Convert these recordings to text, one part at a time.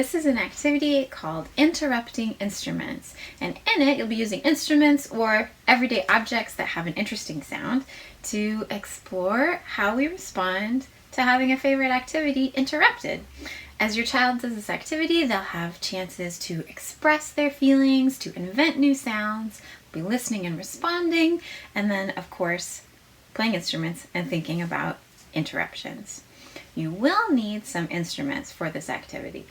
This is an activity called Interrupting Instruments, and in it you'll be using instruments or everyday objects that have an interesting sound to explore how we respond to having a favorite activity interrupted. As your child does this activity, they'll have chances to express their feelings, to invent new sounds, be listening and responding, and then, of course, playing instruments and thinking about interruptions. You will need some instruments for this activity.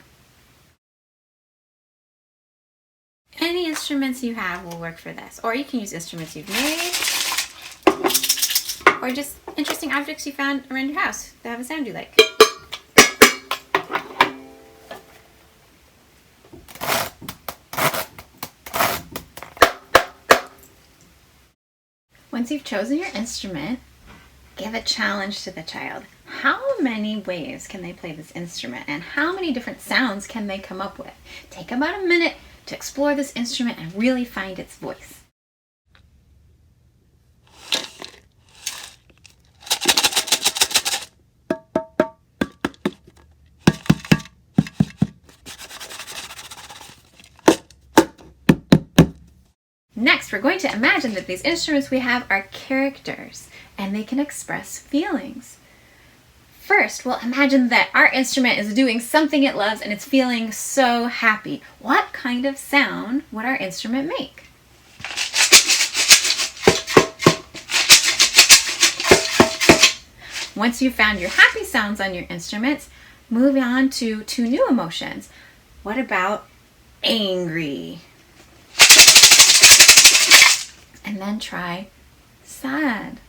Any instruments you have will work for this, or you can use instruments you've made, or just interesting objects you found around your house that have a sound you like. Once you've chosen your instrument, give a challenge to the child. How many ways can they play this instrument, and how many different sounds can they come up with? Take about a minute to explore this instrument and really find its voice. Next, we're going to imagine that these instruments we have are characters and they can express feelings. First, we'll imagine that our instrument is doing something it loves and it's feeling so happy. What kind of sound would our instrument make? Once you've found your happy sounds on your instruments, move on to two new emotions. What about angry? And then try sad.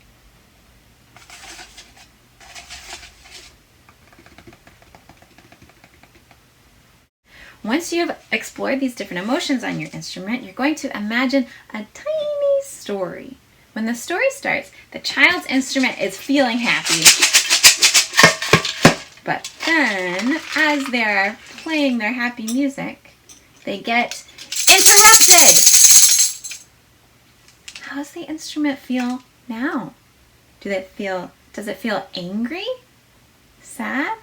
Once you've explored these different emotions on your instrument, you're going to imagine a tiny story. When the story starts, the child's instrument is feeling happy. But then, as they're playing their happy music, they get interrupted. How does the instrument feel now? Does it feel angry? Sad?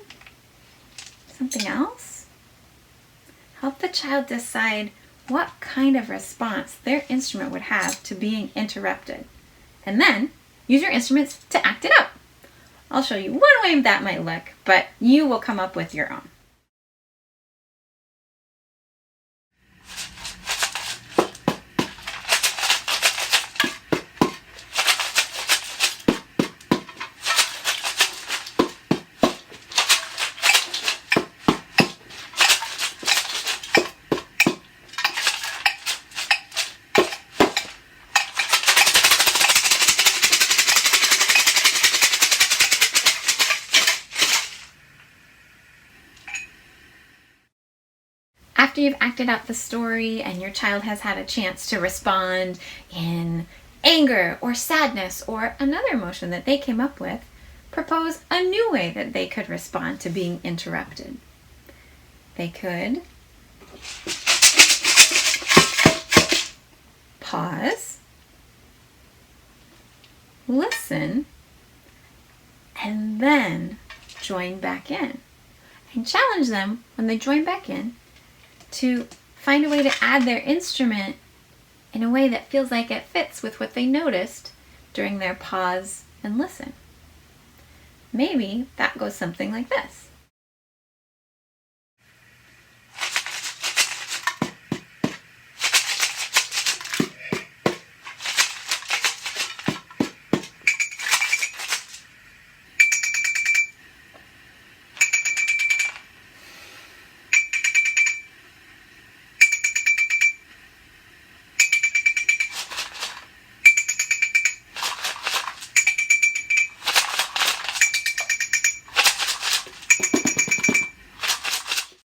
Something else? Help the child decide what kind of response their instrument would have to being interrupted. And then use your instruments to act it out. I'll show you one way that might look, but you will come up with your own. After you've acted out the story and your child has had a chance to respond in anger or sadness or another emotion that they came up with, propose a new way that they could respond to being interrupted. They could pause, listen, and then join back in. And challenge them when they join back in to find a way to add their instrument in a way that feels like it fits with what they noticed during their pause and listen. Maybe that goes something like this.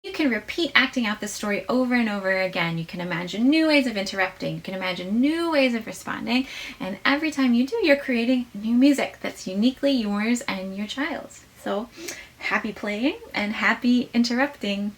You can repeat acting out this story over and over again. You can imagine new ways of interrupting. You can imagine new ways of responding. And every time you do, you're creating new music that's uniquely yours and your child's. So happy playing and happy interrupting.